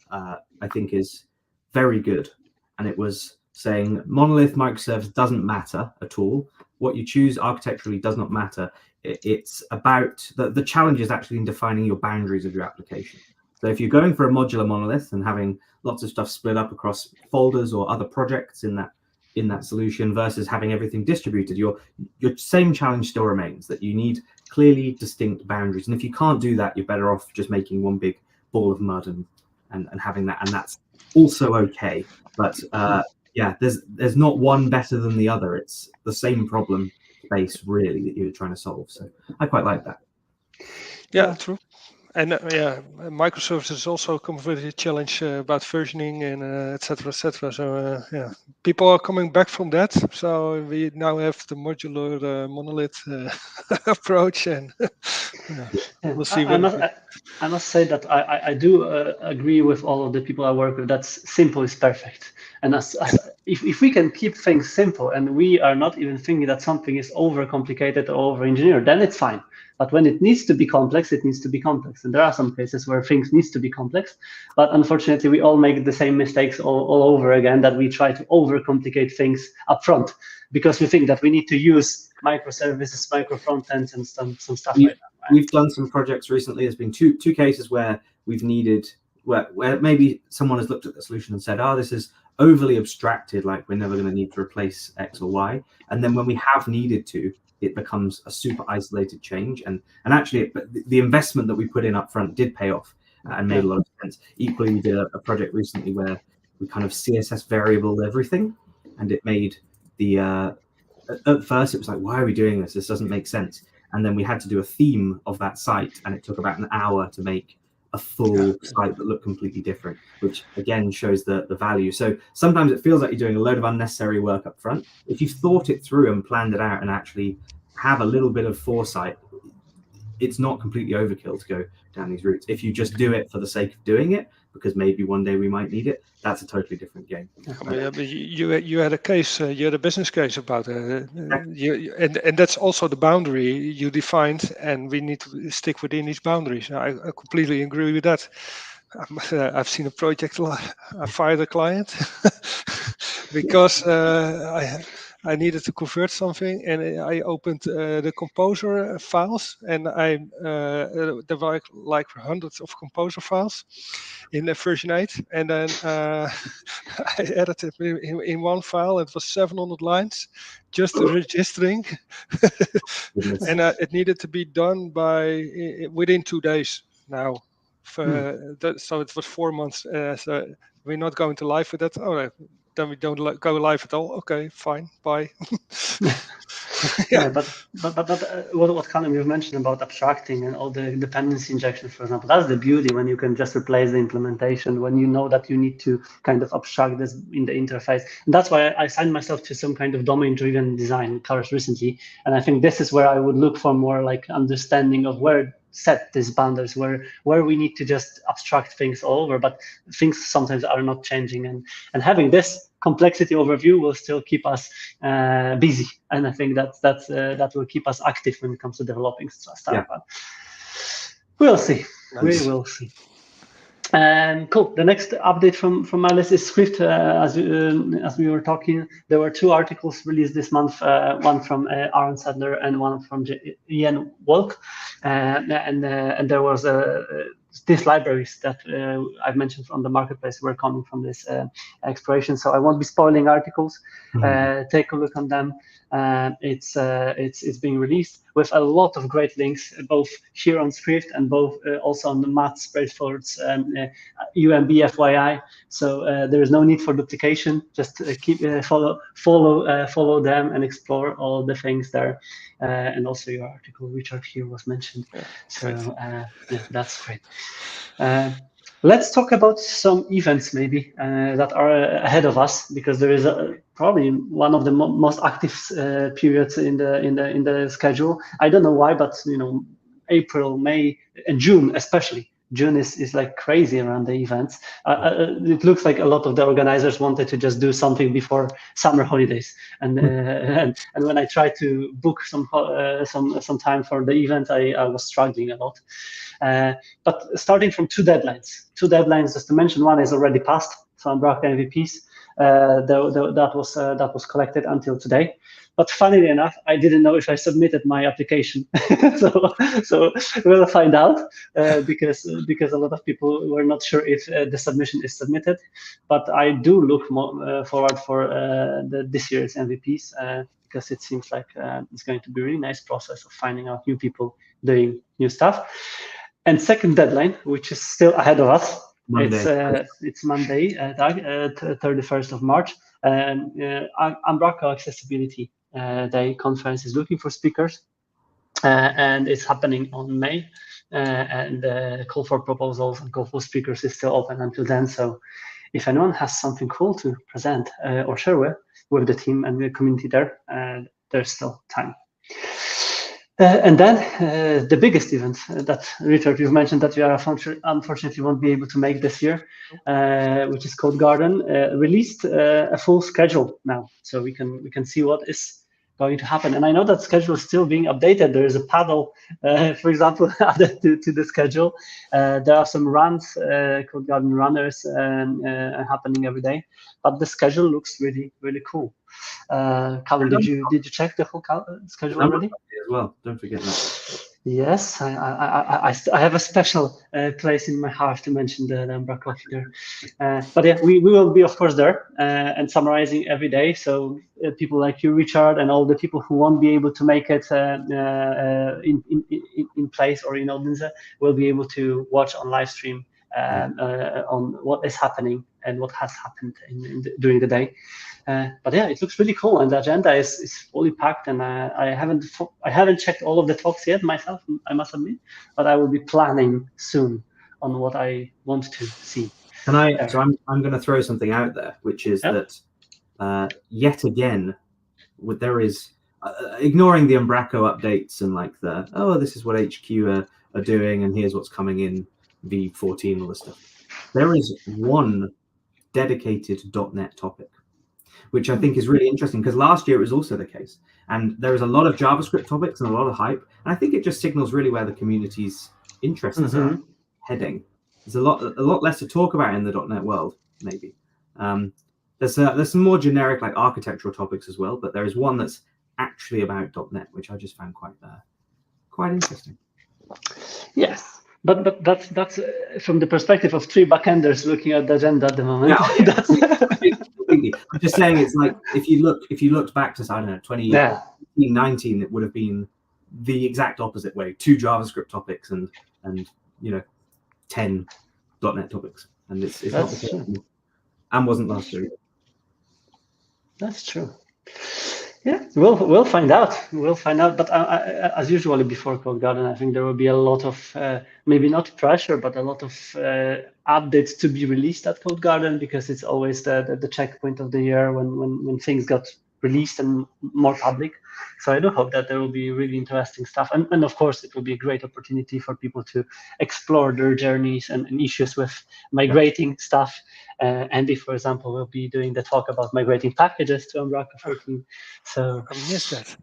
I think is very good, and it was saying monolith microservice doesn't matter at all. What you choose architecturally does not matter. It's about the challenge is actually in defining your boundaries of your application. So if you're going for a modular monolith and having lots of stuff split up across folders or other projects in that solution versus having everything distributed, your same challenge still remains, that you need clearly distinct boundaries. And if you can't do that, you're better off just making one big ball of mud and having that, and that's also okay. But yeah, there's not one better than the other. It's the same problem space really that you're trying to solve. So I quite like that. Yeah, true. And yeah, microservices also come with a challenge about versioning and et cetera, et cetera. So yeah, people are coming back from that. So we now have the modular monolith approach, and we'll see. I must say that I do agree with all of the people I work with that simple is perfect. And if we can keep things simple and we are not even thinking that something is overcomplicated or over-engineered, then it's fine. But when it needs to be complex, it needs to be complex. And there are some cases where things needs to be complex. But unfortunately, we all make the same mistakes all over again, that we try to overcomplicate things up front because we think that we need to use microservices, micro front ends, and some stuff like that. Right? We've done some projects recently. There's been two cases where we've needed, where maybe someone has looked at the solution and said, oh, this is overly abstracted, like we're never going to need to replace X or Y. And then when we have needed to, it becomes a super isolated change. And actually, the investment that we put in up front did pay off and made a lot of sense. Equally, we did a project recently where we kind of CSS variabled everything, and it made at first it was like, why are we doing this? This doesn't make sense. And then we had to do a theme of that site, and it took about an hour to make a full site that looked completely different, which again shows the value. So sometimes it feels like you're doing a load of unnecessary work up front. If you've thought it through and planned it out and actually have a little bit of foresight, it's not completely overkill to go down these routes. If you just do it for the sake of doing it, because maybe one day we might need it, that's a totally different game. Yeah, but you had a case, you had a business case about it, and that's also the boundary you defined, and we need to stick within these boundaries. I completely agree with that. I've seen a project, I fired a client because I needed to convert something, and I opened the Composer files, and there were like hundreds of Composer files in the version 8, and then I edited in one file. It was 700 lines, just registering, and it needed to be done within 2 days now. So it was 4 months. So we're not going to live with that. Oh, then we don't go live at all. Okay, fine, bye. Yeah, but what Callum you've mentioned about abstracting and all the dependency injections, for example, that's the beauty when you can just replace the implementation, when you know that you need to kind of abstract this in the interface. And that's why I signed myself to some kind of domain-driven design course recently. And I think this is where I would look for more like understanding of where set these boundaries, where we need to just abstract things all over, but things sometimes are not changing, and having this complexity overview will still keep us busy, and I think that will keep us active when it comes to developing stuff. Yeah. But we'll see. Nice. We will see. Cool. The next update from my list is Swift. As we were talking, there were 2 articles released this month, one from Aaron Sadler and one from Ian Wolk, and there was these libraries that I've mentioned from the marketplace were coming from this exploration. So I won't be spoiling articles. Take a look on them. It's being released with a lot of great links, both here on Swift and both also on Matt Spraitford's UMB FYI. So there is no need for duplication. Just keep follow them and explore all the things there. And also your article, Richard, here was mentioned. Yeah, so yeah, that's great. Let's talk about some events maybe that are ahead of us, because there is probably one of the most active periods in the schedule. I don't know why, but April, May, and June especially. June is like crazy around the events. It looks like a lot of the organizers wanted to just do something before summer holidays, and when I tried to book some time for the event, I was struggling a lot. But starting from two deadlines, just to mention, one is already passed, so Umbraco MVPs. That was collected until today. But funnily enough, I didn't know if I submitted my application. so we'll find out because a lot of people were not sure if the submission is submitted. But I do look forward for this year's MVPs because it seems like it's going to be a really nice process of finding out new people doing new stuff. And second deadline, which is still ahead of us. Monday. It's Monday, 31st of March. Umbraco Accessibility Day conference is looking for speakers, and it's happening on May. And the call for proposals and call for speakers is still open until then. So if anyone has something cool to present or share with the team and the community there, there's still time. And then the biggest event that, Richard, you've mentioned that you are unfortunately won't be able to make this year, which is Code Garden, released a full schedule now, so we can see what is going to happen. And I know that schedule is still being updated. There is a paddle, for example, added to the schedule. There are some runs, Code Garden runners, happening every day. But the schedule looks really, really cool. Callum, did you check the whole schedule already? As well, don't forget that. Yes, I have a special place in my heart to mention the umbraCoffee there. But yeah, we will be, of course, there and summarizing every day. So people like you, Richard, and all the people who won't be able to make it in place or in Odense will be able to watch on live stream on what is happening and what has happened during the day. But yeah, it looks really cool, and the agenda is fully packed. And I haven't checked all of the talks yet myself, I must admit, but I will be planning soon on what I want to see. So I'm going to throw something out there, which is that yet again, there is ignoring the Umbraco updates and like this is what HQ are doing, and here's what's coming in V14, all this stuff. There is one dedicated .NET topic, which I think is really interesting, because last year it was also the case. And there is a lot of JavaScript topics and a lot of hype. And I think it just signals really where the community's interests are heading. There's a lot less to talk about in the .NET world, maybe. There's some more generic like architectural topics as well, but there is one that's actually about .NET, which I just found quite interesting. Yes. But that's from the perspective of three backenders looking at the agenda at the moment. I'm just saying, it's like if you looked back to, I don't know, 2019, it would have been the exact opposite way: 2 JavaScript topics and 10 .NET topics, and it's not the case, and wasn't last year. That's true. Yeah, we'll find out. We'll find out. But as usually before Code Garden, I think there will be a lot of maybe not pressure, but a lot of updates to be released at Code Garden, because it's always the checkpoint of the year when things got released and more public. So I do hope that there will be really interesting stuff, and of course it will be a great opportunity for people to explore their journeys and issues with migrating stuff. Andy, for example, will be doing the talk about migrating packages to Umbraco 14. So I missed that.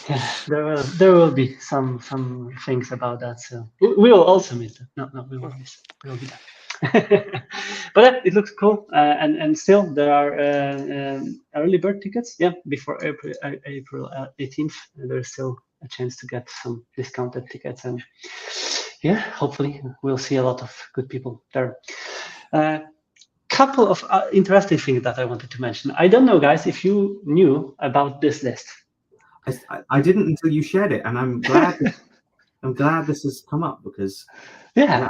Yeah, there will be some things about that. So we will also miss it. No, we will miss it. We will be there. But it looks cool, and still there are early bird tickets. Yeah, before April 18th, there's still a chance to get some discounted tickets, and yeah, hopefully we'll see a lot of good people there. Couple of interesting things that I wanted to mention. I don't know, guys, if you knew about this list. I didn't until you shared it, and I'm glad. I'm glad this has come up, because yeah.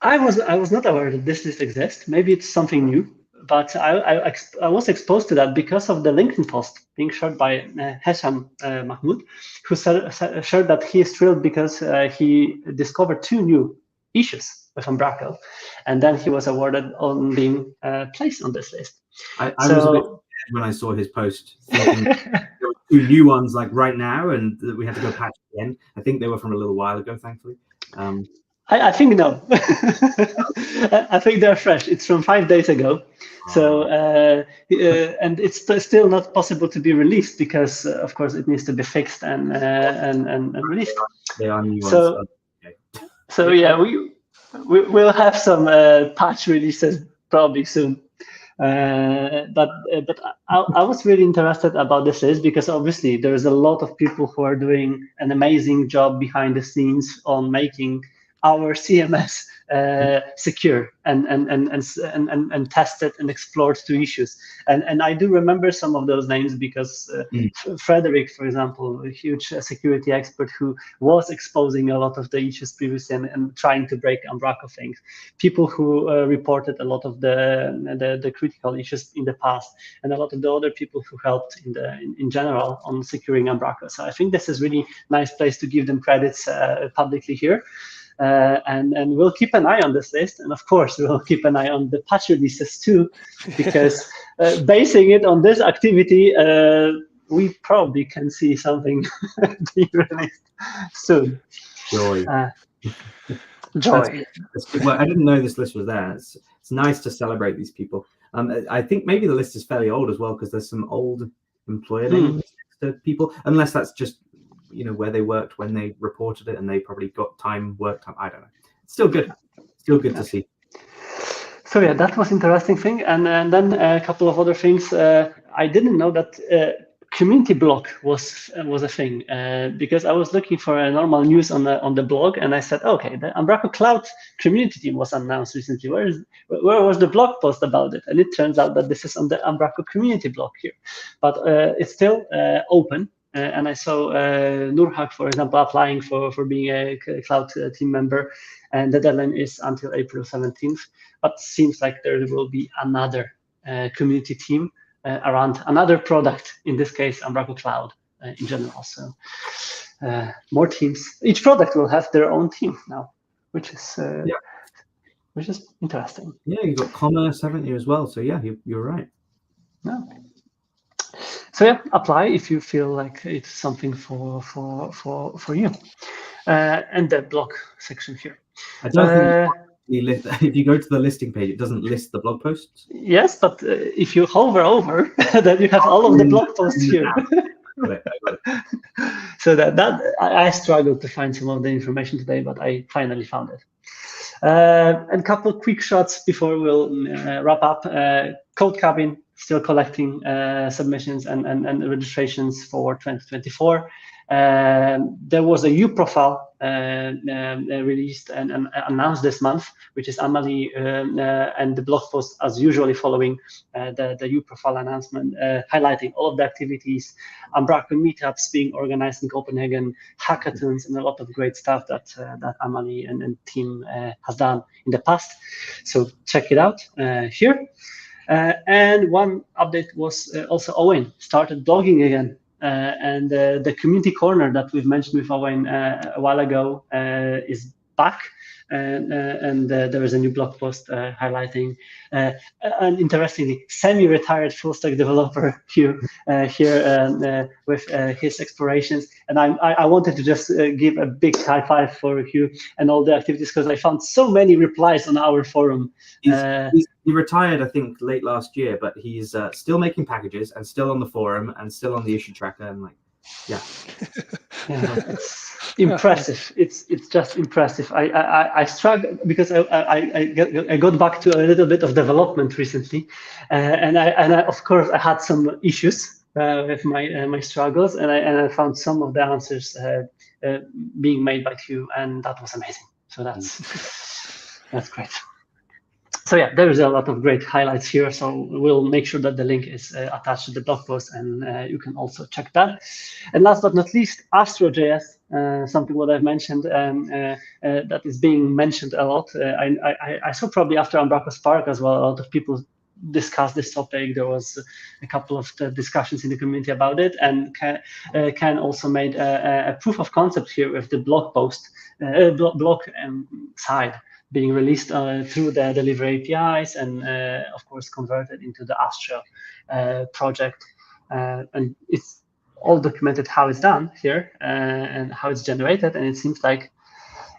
I was not aware that this list exists. Maybe it's something new, but I was exposed to that because of the LinkedIn post being shared by Hesham Mahmoud, who shared that he is thrilled because he discovered 2 new issues with Umbraco, and then he was awarded on being placed on this list. I was a bit scared when I saw his post, thinking there were 2 new ones like right now, and that we had to go patch again. I think they were from a little while ago, thankfully. I think no. I think they're fresh. It's from 5 days ago. So and it's still not possible to be released because, of course, it needs to be fixed and released. They are new ones. So yeah, we'll have some patch releases probably soon. But I was really interested about this list because obviously there is a lot of people who are doing an amazing job behind the scenes on making our CMS secure and tested and explored to issues. And I do remember some of those names because Frederick, for example, a huge security expert who was exposing a lot of the issues previously and trying to break Umbraco things. People who reported a lot of the critical issues in the past, and a lot of the other people who helped in general on securing Umbraco. So I think this is really nice place to give them credits publicly here. And we'll keep an eye on this list, and of course we'll keep an eye on the patch releases too, because basing it on this activity, we probably can see something being released soon. Joy. Joy. Well, I didn't know this list was there. It's nice to celebrate these people. I think maybe the list is fairly old as well, because there's some old employer names to people, unless that's just where they worked when they reported it, and they probably got time, work time. I don't know. It's still good. Still good to see. So yeah, that was interesting thing. And then a couple of other things. I didn't know that community blog was a thing, because I was looking for a normal news on the blog, and I said, okay, the Umbraco Cloud community team was announced recently. Where was the blog post about it? And it turns out that this is on the Umbraco community blog here, but it's still open. And I saw Nurhak, for example, applying for being a cloud team member, and the deadline is until April 17th. But seems like there will be another community team around another product, in this case, Umbraco Cloud in general. So more teams. Each product will have their own team now, which is interesting. Yeah, you've got commerce, haven't you, as well? So yeah, you're right. No. So yeah, apply if you feel like it's something for you. And the blog section here. I don't think if you go to the listing page, it doesn't list the blog posts. Yes, but if you hover over, then you have all of the blog posts here. So that I struggled to find some of the information today, but I finally found it. And a couple quick shots before we'll wrap up. Code Cabin still collecting submissions and registrations for 2024. There was a new profile released and announced this month, which is Amalie and the blog post as usually following the new profile announcement, highlighting all of the activities, Umbraco meetups being organized in Copenhagen, hackathons, and a lot of great stuff that Amalie and team has done in the past. So check it out here. And one update was also Owen started blogging again. And the community corner that we've mentioned with Owen a while ago is back. And there is a new blog post highlighting, and interestingly, semi-retired full-stack developer here with his explorations. And I wanted to just give a big high five for Hugh and all the activities, because I found so many replies on our forum. He retired, I think, late last year, but he's still making packages and still on the forum and still on the issue tracker, and yeah. It's impressive. It's just impressive. I struggle because I got back to a little bit of development recently, and I of course I had some issues with my struggles, and I found some of the answers being made by you, and that was amazing. So that's great. So yeah, there is a lot of great highlights here. So we'll make sure that the link is attached to the blog post, and you can also check that. And last but not least, Astro.js, something what I've mentioned that is being mentioned a lot. I saw probably after Umbraco Spark as well, a lot of people discuss this topic. There was a couple of discussions in the community about it, and Ken also made a proof of concept here with the blog post, blog side being released through the delivery APIs, and of course converted into the Astro project. And it's all documented how it's done here and how it's generated, and it seems like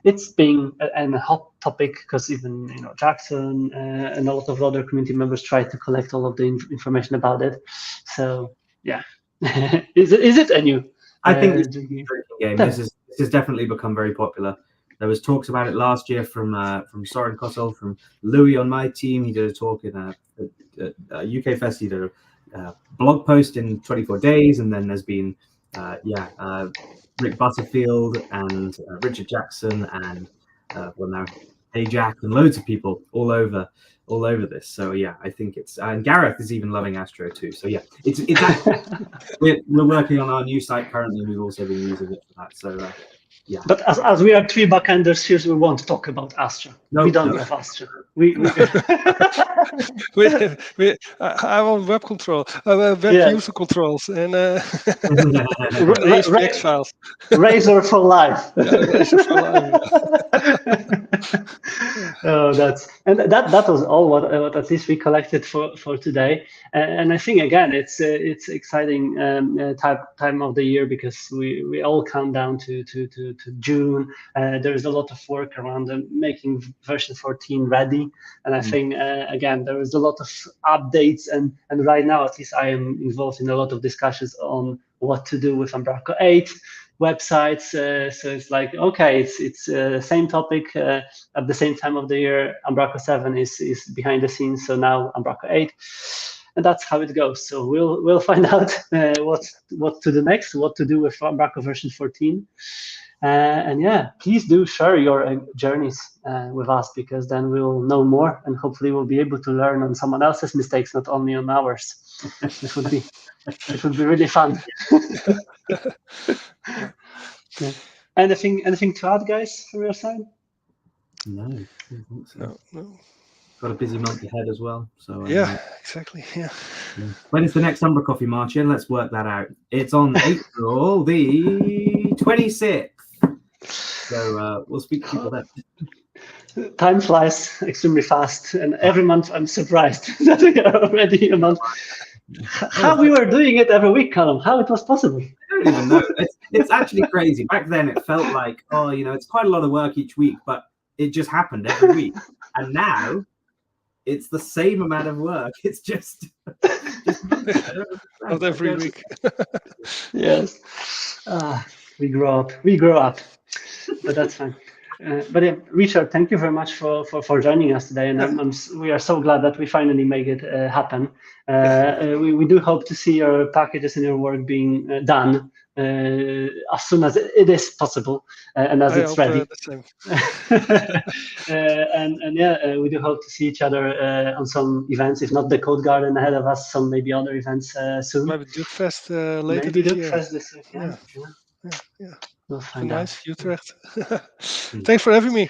it's being a hot topic, because even Jackson and a lot of other community members try to collect all of the information about it. So yeah, is it a new? I think it's a drinking game. This has definitely become very popular. There was talks about it last year from Soren Kossel, from Louis on my team. He did a talk in UK Fest, he did a blog post in 24 days, and then there's been Rick Butterfield and Richard Jackson and well now Hey Jack and loads of people all over this. So yeah, I think it's and Gareth is even loving Astro too. So yeah, it's we're working on our new site currently, and we've also been using it for that. So yeah. But as we are three backenders here, we won't talk about Astra. We don't have Astra. I'm on web control, web user controls, and HTMX files. Razor for life. Razor for life. Oh, that was all what at least we collected for today. And I think again it's exciting time of the year because we all count down to June. There is a lot of work around making version 14 ready, and I think again there is a lot of updates, and right now at least I am involved in a lot of discussions on what to do with Umbraco 8 websites. So it's like, okay, it's same topic at the same time of the year. Umbraco 7 is behind the scenes, so now Umbraco 8. And that's how it goes. So we'll find out what to do next, what to do with Umbraco version 14. And yeah, please do share your journeys with us, because then we'll know more, and hopefully we'll be able to learn on someone else's mistakes, not only on ours. It would be really fun. Yeah. Anything to add, guys, from your side? No, I don't think so. No. Got a busy month ahead as well. So yeah, exactly. Yeah. When is the next UmbraCoffee, Marcin? Let's work that out. It's on April the 26th. So we'll speak to people then. Time flies extremely fast, and every month I'm surprised that we are already a month. How we were doing it every week, Callum? How it was possible? I don't even know. It's actually crazy. Back then, it felt like, it's quite a lot of work each week, but it just happened every week. And now, it's the same amount of work. It's just not every week. Yes, we grow up, but that's fine. But yeah, Richard, thank you very much for joining us today, and we are so glad that we finally make it happen. We do hope to see your packages and your work being done as soon as it is possible, and as it's ready. And yeah, we do hope to see each other on some events, if not the Code Garden ahead of us, some maybe other events soon. Maybe Duke Fest later maybe this Duke year. Fest this year. Yeah. We'll find out. Nice, Utrecht. Thanks for having me.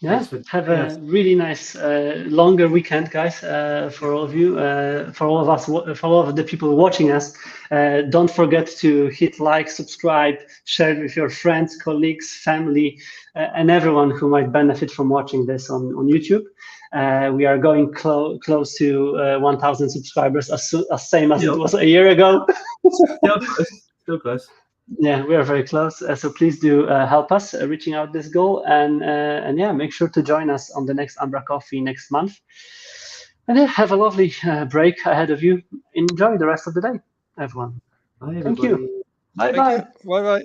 Yeah, have a really nice longer weekend, guys, for all of you, for all of us, for all of the people watching us. Don't forget to hit like, subscribe, share it with your friends, colleagues, family, and everyone who might benefit from watching this on YouTube. We are going close to 1,000 subscribers, as same as it was a year ago. Still close. Yeah, we are very close. So please do help us reaching out this goal, and yeah, make sure to join us on the next UmbraCoffee next month. And yeah, have a lovely break ahead of you. Enjoy the rest of the day, everyone. Bye, Thank you. Bye bye.